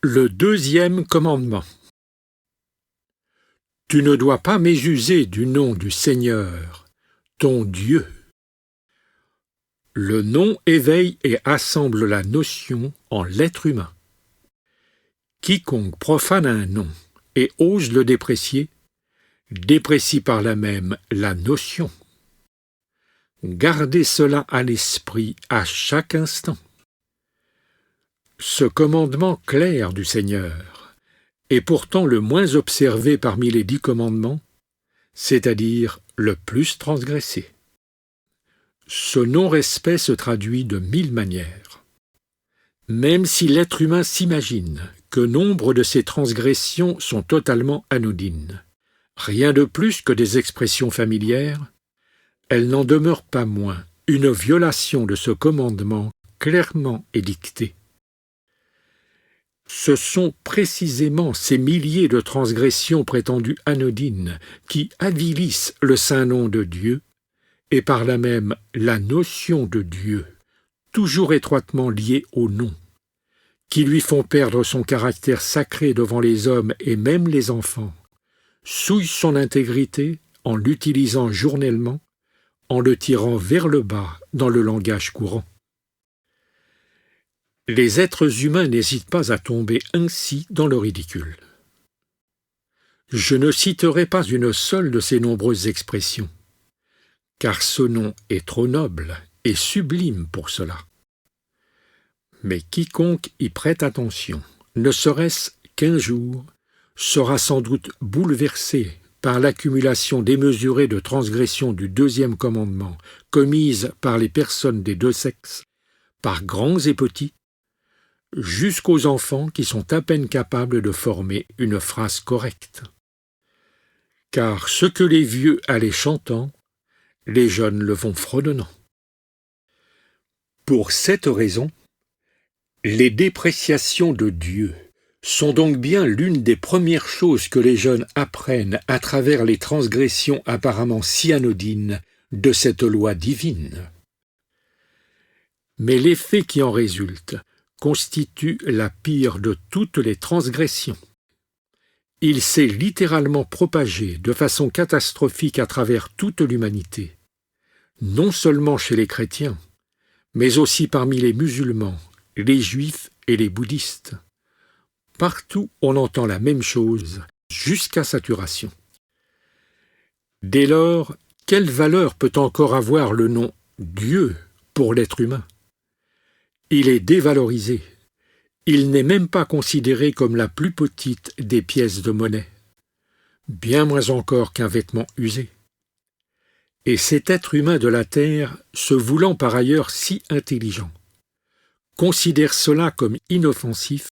Le deuxième commandement. Tu ne dois pas mésuser du nom du Seigneur, ton Dieu. Le nom éveille et assemble la notion en l'être humain. Quiconque profane un nom et ose le déprécier, déprécie par là même la notion. Gardez cela à l'esprit à chaque instant. Ce commandement clair du Seigneur est pourtant le moins observé parmi les 10 commandements, c'est-à-dire le plus transgressé. Ce non-respect se traduit de 1000 manières. Même si l'être humain s'imagine que nombre de ces transgressions sont totalement anodines, rien de plus que des expressions familières, elles n'en demeurent pas moins une violation de ce commandement clairement édicté. Ce sont précisément ces milliers de transgressions prétendues anodines qui avilissent le saint nom de Dieu et par là même la notion de Dieu, toujours étroitement liée au nom, qui lui font perdre son caractère sacré devant les hommes et même les enfants, souillent son intégrité en l'utilisant journellement, en le tirant vers le bas dans le langage courant. Les êtres humains n'hésitent pas à tomber ainsi dans le ridicule. Je ne citerai pas une seule de ces nombreuses expressions, car ce nom est trop noble et sublime pour cela. Mais quiconque y prête attention, ne serait-ce qu'un jour, sera sans doute bouleversé par l'accumulation démesurée de transgressions du deuxième commandement commises par les personnes des deux sexes, par grands et petits, jusqu'aux enfants qui sont à peine capables de former une phrase correcte. Car ce que les vieux allaient chantant, les jeunes le vont fredonnant. Pour cette raison, les dépréciations de Dieu sont donc bien l'une des premières choses que les jeunes apprennent à travers les transgressions apparemment si anodines de cette loi divine. Mais l'effet qui en résulte constitue la pire de toutes les transgressions. Il s'est littéralement propagé de façon catastrophique à travers toute l'humanité, non seulement chez les chrétiens, mais aussi parmi les musulmans, les juifs et les bouddhistes. Partout on entend la même chose, jusqu'à saturation. Dès lors, quelle valeur peut encore avoir le nom Dieu pour l'être humain ? Il est dévalorisé. Il n'est même pas considéré comme la plus petite des pièces de monnaie, bien moins encore qu'un vêtement usé. Et cet être humain de la terre, se voulant par ailleurs si intelligent, considère cela comme inoffensif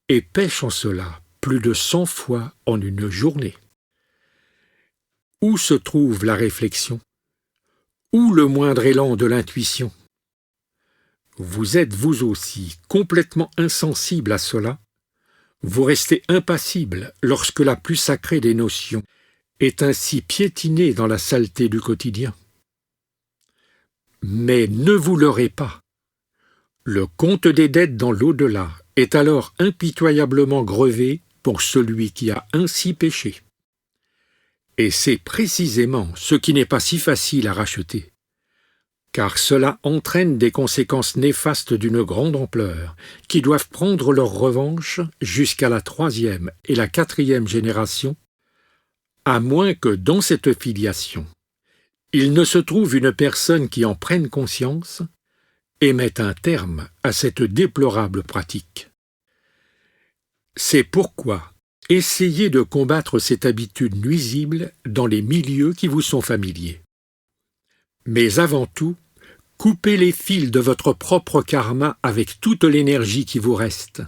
et pêche en cela plus de 100 fois en une journée. Où se trouve la réflexion? Où le moindre élan de l'intuition? Vous êtes vous aussi complètement insensible à cela. Vous restez impassible lorsque la plus sacrée des notions est ainsi piétinée dans la saleté du quotidien. Mais ne vous leurrez pas. Le compte des dettes dans l'au-delà est alors impitoyablement grevé pour celui qui a ainsi péché. Et c'est précisément ce qui n'est pas si facile à racheter, car cela entraîne des conséquences néfastes d'une grande ampleur, qui doivent prendre leur revanche jusqu'à la 3e et la 4e génération, à moins que dans cette filiation, il ne se trouve une personne qui en prenne conscience et mette un terme à cette déplorable pratique. C'est pourquoi essayez de combattre cette habitude nuisible dans les milieux qui vous sont familiers. Mais avant tout, coupez les fils de votre propre karma avec toute l'énergie qui vous reste,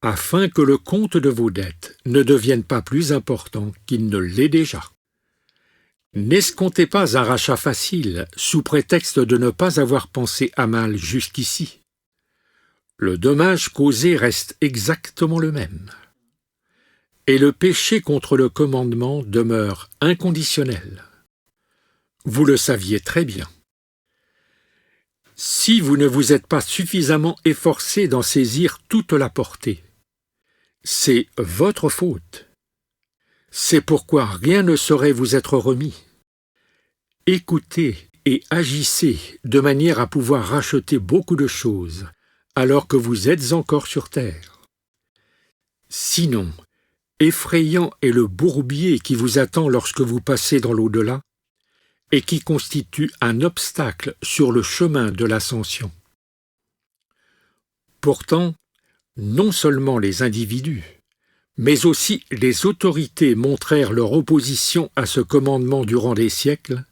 afin que le compte de vos dettes ne devienne pas plus important qu'il ne l'est déjà. N'escomptez pas un rachat facile sous prétexte de ne pas avoir pensé à mal jusqu'ici. Le dommage causé reste exactement le même. Et le péché contre le commandement demeure inconditionnel. Vous le saviez très bien. Si vous ne vous êtes pas suffisamment efforcé d'en saisir toute la portée, c'est votre faute. C'est pourquoi rien ne saurait vous être remis. Écoutez et agissez de manière à pouvoir racheter beaucoup de choses, alors que vous êtes encore sur terre. Sinon, effrayant est le bourbier qui vous attend lorsque vous passez dans l'au-delà, et qui constitue un obstacle sur le chemin de l'ascension. Pourtant, non seulement les individus, mais aussi les autorités montrèrent leur opposition à ce commandement durant des siècles,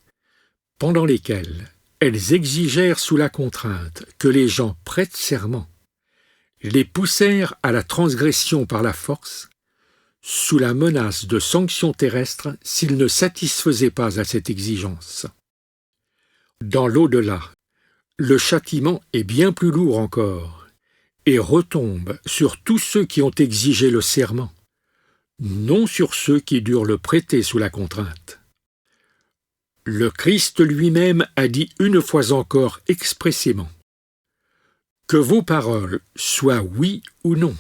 pendant lesquels elles exigèrent sous la contrainte que les gens prêtent serment, les poussèrent à la transgression par la force, sous la menace de sanctions terrestres s'ils ne satisfaisaient pas à cette exigence. Dans l'au-delà, le châtiment est bien plus lourd encore et retombe sur tous ceux qui ont exigé le serment, non sur ceux qui durent le prêter sous la contrainte. Le Christ lui-même a dit une fois encore expressément « Que vos paroles soient oui ou non,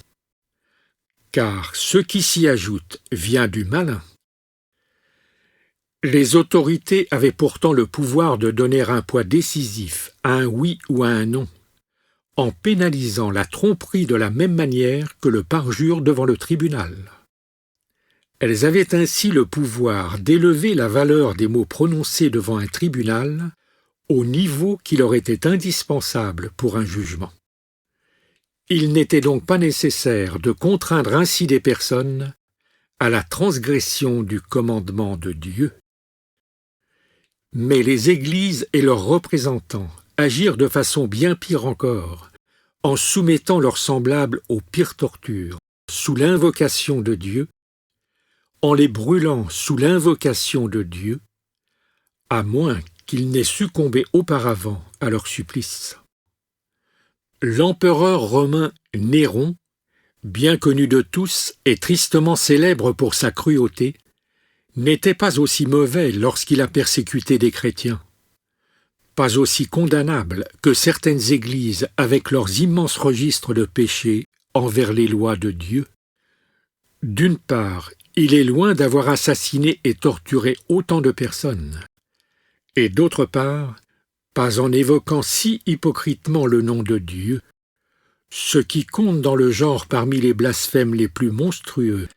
car ce qui s'y ajoute vient du malin. » Les autorités avaient pourtant le pouvoir de donner un poids décisif à un oui ou à un non, en pénalisant la tromperie de la même manière que le parjure devant le tribunal. Elles avaient ainsi le pouvoir d'élever la valeur des mots prononcés devant un tribunal au niveau qui leur était indispensable pour un jugement. Il n'était donc pas nécessaire de contraindre ainsi des personnes à la transgression du commandement de Dieu. Mais les églises et leurs représentants agirent de façon bien pire encore, en soumettant leurs semblables aux pires tortures, sous l'invocation de Dieu, en les brûlant sous l'invocation de Dieu, à moins qu'ils n'aient succombé auparavant à leur supplice. L'empereur romain Néron, bien connu de tous et tristement célèbre pour sa cruauté, n'était pas aussi mauvais lorsqu'il a persécuté des chrétiens, pas aussi condamnable que certaines églises avec leurs immenses registres de péchés envers les lois de Dieu. D'une part, il est loin d'avoir assassiné et torturé autant de personnes, et d'autre part, pas en évoquant si hypocritement le nom de Dieu, ce qui compte dans le genre parmi les blasphèmes les plus monstrueux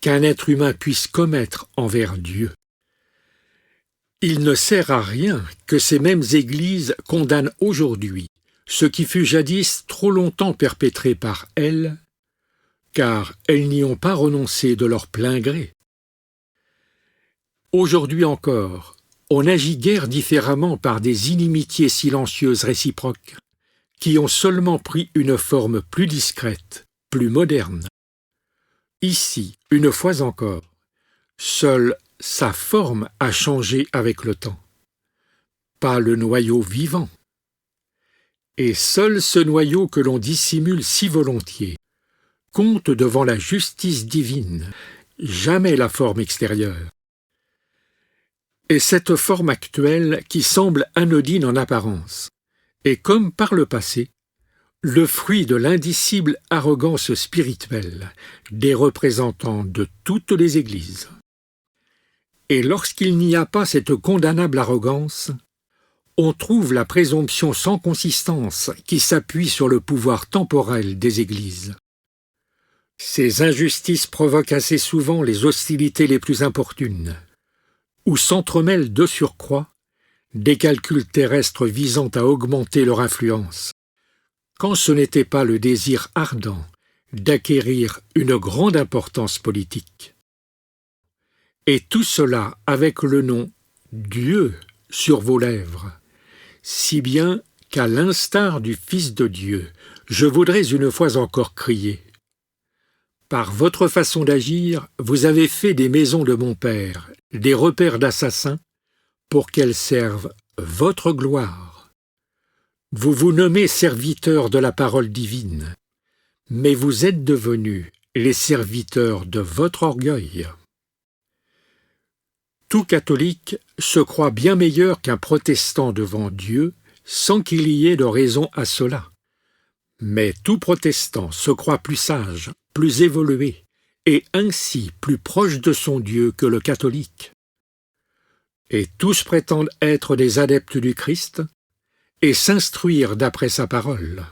qu'un être humain puisse commettre envers Dieu. Il ne sert à rien que ces mêmes églises condamnent aujourd'hui ce qui fut jadis trop longtemps perpétré par elles, car elles n'y ont pas renoncé de leur plein gré. Aujourd'hui encore, on agit guère différemment par des inimitiés silencieuses réciproques, qui ont seulement pris une forme plus discrète, plus moderne. Ici, une fois encore, seule sa forme a changé avec le temps, pas le noyau vivant. Et seul ce noyau que l'on dissimule si volontiers compte devant la justice divine, jamais la forme extérieure. Et cette forme actuelle qui semble anodine en apparence, est comme par le passé, le fruit de l'indicible arrogance spirituelle des représentants de toutes les églises. Et lorsqu'il n'y a pas cette condamnable arrogance, on trouve la présomption sans consistance qui s'appuie sur le pouvoir temporel des églises. Ces injustices provoquent assez souvent les hostilités les plus importunes, où s'entremêlent de surcroît des calculs terrestres visant à augmenter leur influence, quand ce n'était pas le désir ardent d'acquérir une grande importance politique. Et tout cela avec le nom « Dieu » sur vos lèvres, si bien qu'à l'instar du Fils de Dieu, je voudrais une fois encore crier « Par votre façon d'agir, vous avez fait des maisons de mon Père, des repères d'assassins, pour qu'elles servent votre gloire. Vous vous nommez serviteurs de la parole divine, mais vous êtes devenus les serviteurs de votre orgueil. » Tout catholique se croit bien meilleur qu'un protestant devant Dieu, sans qu'il y ait de raison à cela. Mais tout protestant se croit plus sage, plus évolué, et ainsi plus proche de son Dieu que le catholique. Et tous prétendent être des adeptes du Christ et s'instruire d'après sa parole.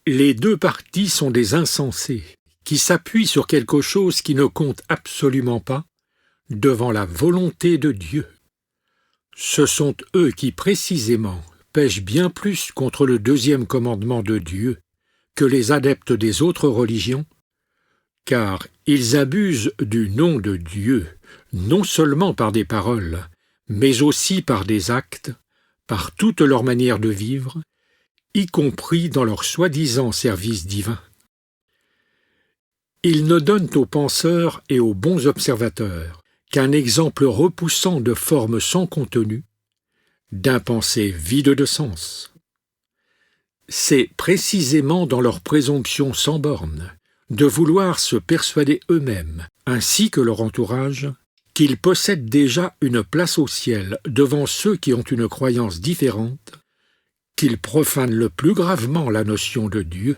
Les deux partis sont des insensés qui s'appuient sur quelque chose qui ne compte absolument pas devant la volonté de Dieu. Ce sont eux qui précisément pêchent bien plus contre le deuxième commandement de Dieu que les adeptes des autres religions, car ils abusent du nom de Dieu, non seulement par des paroles, mais aussi par des actes, par toute leur manière de vivre, y compris dans leur soi-disant service divin. Ils ne donnent aux penseurs et aux bons observateurs qu'un exemple repoussant de formes sans contenu, d'impensées vides de sens. C'est précisément dans leur présomption sans borne de vouloir se persuader eux-mêmes, ainsi que leur entourage, qu'ils possèdent déjà une place au ciel devant ceux qui ont une croyance différente, qu'ils profanent le plus gravement la notion de Dieu.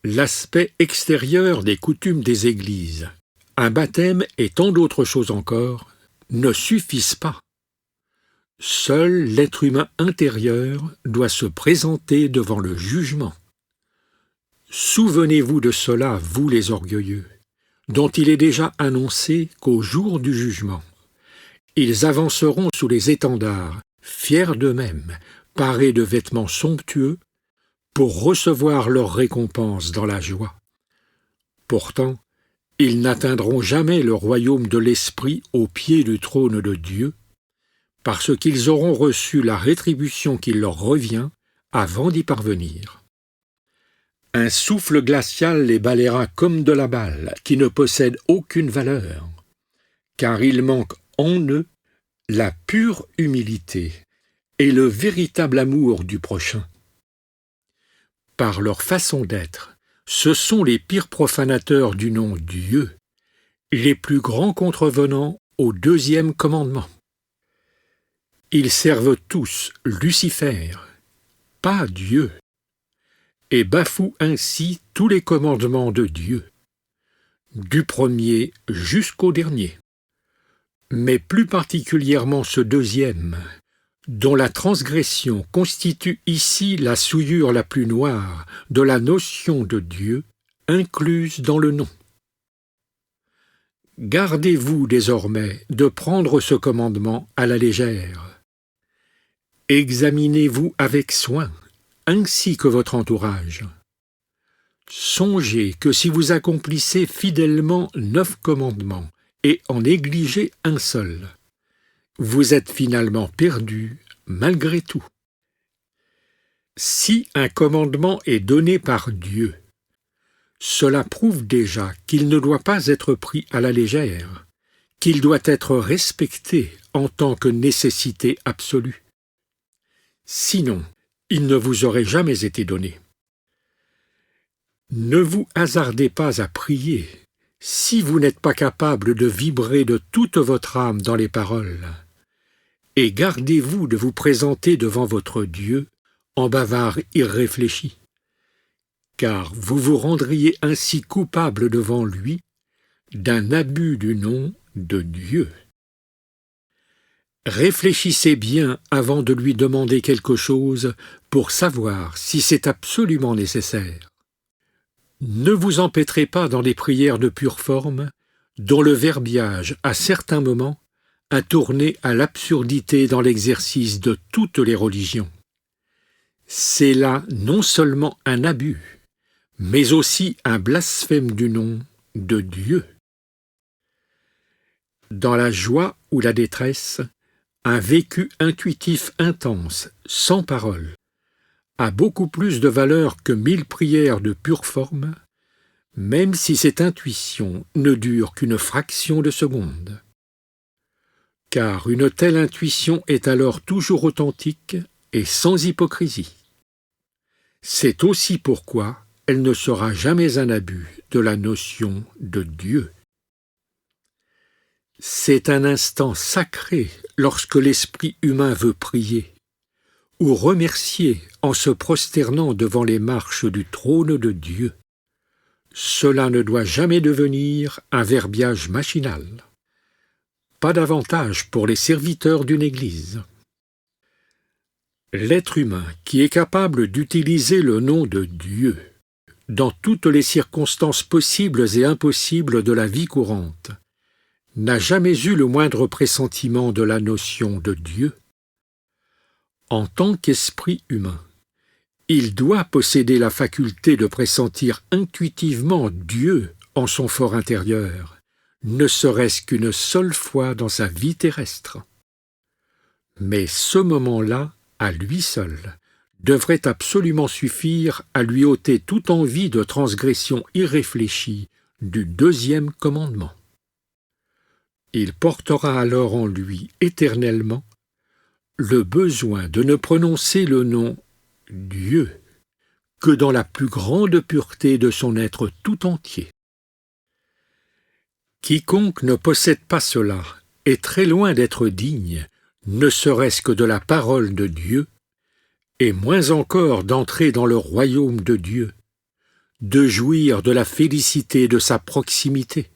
L'aspect extérieur des coutumes des églises, un baptême et tant d'autres choses encore, ne suffisent pas. Seul l'être humain intérieur doit se présenter devant le jugement. Souvenez-vous de cela, vous les orgueilleux, dont il est déjà annoncé qu'au jour du jugement, ils avanceront sous les étendards, fiers d'eux-mêmes, parés de vêtements somptueux, pour recevoir leur récompense dans la joie. Pourtant, ils n'atteindront jamais le royaume de l'Esprit au pied du trône de Dieu, parce qu'ils auront reçu la rétribution qui leur revient avant d'y parvenir. Un souffle glacial les balayera comme de la balle, qui ne possède aucune valeur, car il manque en eux la pure humilité et le véritable amour du prochain. Par leur façon d'être, ce sont les pires profanateurs du nom Dieu, les plus grands contrevenants au deuxième commandement. Ils servent tous Lucifer, pas Dieu, et bafouent ainsi tous les commandements de Dieu, du premier jusqu'au dernier, mais plus particulièrement ce deuxième, dont la transgression constitue ici la souillure la plus noire de la notion de Dieu incluse dans le nom. Gardez-vous désormais de prendre ce commandement à la légère. Examinez-vous avec soin, ainsi que votre entourage. Songez que si vous accomplissez fidèlement 9 commandements et en négligez un seul, vous êtes finalement perdu malgré tout. Si un commandement est donné par Dieu, cela prouve déjà qu'il ne doit pas être pris à la légère, qu'il doit être respecté en tant que nécessité absolue. Sinon, il ne vous aurait jamais été donné. Ne vous hasardez pas à prier si vous n'êtes pas capable de vibrer de toute votre âme dans les paroles, et gardez-vous de vous présenter devant votre Dieu en bavard irréfléchi, car vous vous rendriez ainsi coupable devant lui d'un abus du nom de Dieu. Réfléchissez bien avant de lui demander quelque chose pour savoir si c'est absolument nécessaire. Ne vous empêtrez pas dans des prières de pure forme, dont le verbiage, à certains moments, a tourné à l'absurdité dans l'exercice de toutes les religions. C'est là non seulement un abus, mais aussi un blasphème du nom de Dieu. Dans la joie ou la détresse, un vécu intuitif intense, sans parole, a beaucoup plus de valeur que 1000 prières de pure forme, même si cette intuition ne dure qu'une fraction de seconde. Car une telle intuition est alors toujours authentique et sans hypocrisie. C'est aussi pourquoi elle ne sera jamais un abus de la notion de Dieu. C'est un instant sacré lorsque l'esprit humain veut prier, ou remercier en se prosternant devant les marches du trône de Dieu. Cela ne doit jamais devenir un verbiage machinal. Pas davantage pour les serviteurs d'une Église. L'être humain qui est capable d'utiliser le nom de Dieu dans toutes les circonstances possibles et impossibles de la vie courante n'a jamais eu le moindre pressentiment de la notion de Dieu. En tant qu'esprit humain, il doit posséder la faculté de pressentir intuitivement Dieu en son fort intérieur, ne serait-ce qu'une seule fois dans sa vie terrestre. Mais ce moment-là, à lui seul, devrait absolument suffire à lui ôter toute envie de transgression irréfléchie du deuxième commandement. Il portera alors en lui éternellement le besoin de ne prononcer le nom Dieu que dans la plus grande pureté de son être tout entier. Quiconque ne possède pas cela est très loin d'être digne, ne serait-ce que de la parole de Dieu, et moins encore d'entrer dans le royaume de Dieu, de jouir de la félicité de sa proximité.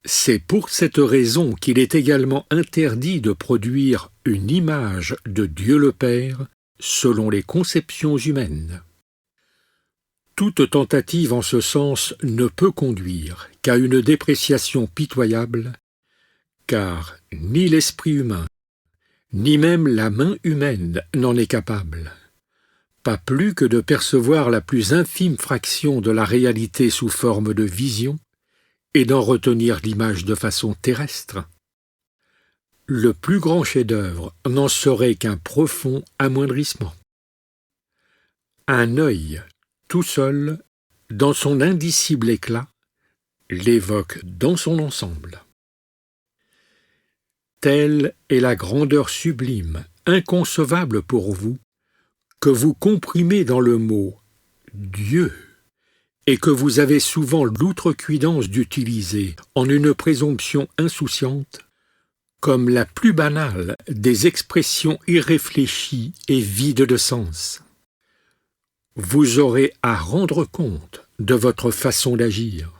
C'est pour cette raison qu'il est également interdit de produire une image de Dieu le Père selon les conceptions humaines. Toute tentative en ce sens ne peut conduire qu'à une dépréciation pitoyable, car ni l'esprit humain, ni même la main humaine n'en est capable, pas plus que de percevoir la plus infime fraction de la réalité sous forme de vision et d'en retenir l'image de façon terrestre. Le plus grand chef-d'œuvre n'en serait qu'un profond amoindrissement. Un œil, tout seul, dans son indicible éclat, l'évoque dans son ensemble. Telle est la grandeur sublime, inconcevable pour vous, que vous comprimez dans le mot « Dieu » et que vous avez souvent l'outrecuidance d'utiliser en une présomption insouciante comme la plus banale des expressions irréfléchies et vides de sens. Vous aurez à rendre compte de votre façon d'agir.